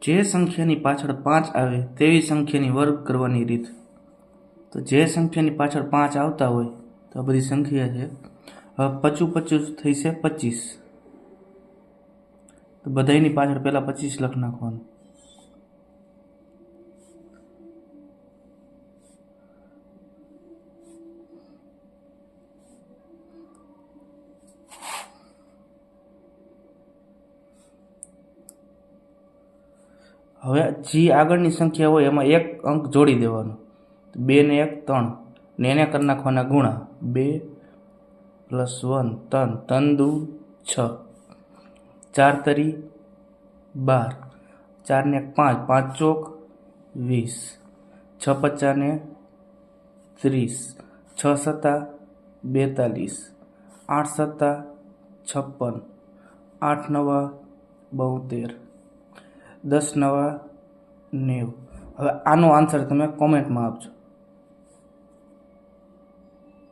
જે સંખ્યાની પાછળ 5 આવે તેવી સંખ્યાની વર્ગ કરવાની રીત. તો જે સંખ્યાની પાછળ 5 આવતા હોય તો આ બધી સંખ્યા છે. હવે 25 થઈ છે 25, તો બધાની પાછળ પહેલાં 25 લખ નાખવાનું. હવે જે આગળની સંખ્યા હોય એમાં એક અંક જોડી દેવાનો. 2 ને 1 3, ને એને કરી નાખવાના ગુણા. 2 + 1 3, 3 દુ 6, 4 તરી 12, 4 ને 1 5, 5 ચોક 20, 6 પચા ને 30, 6 સત્તા 42, 8 સત્તા 56, 8 નવા 72, 10 નવા 90. હવે આનો આન્સર તમે કોમેન્ટમાં આપજો.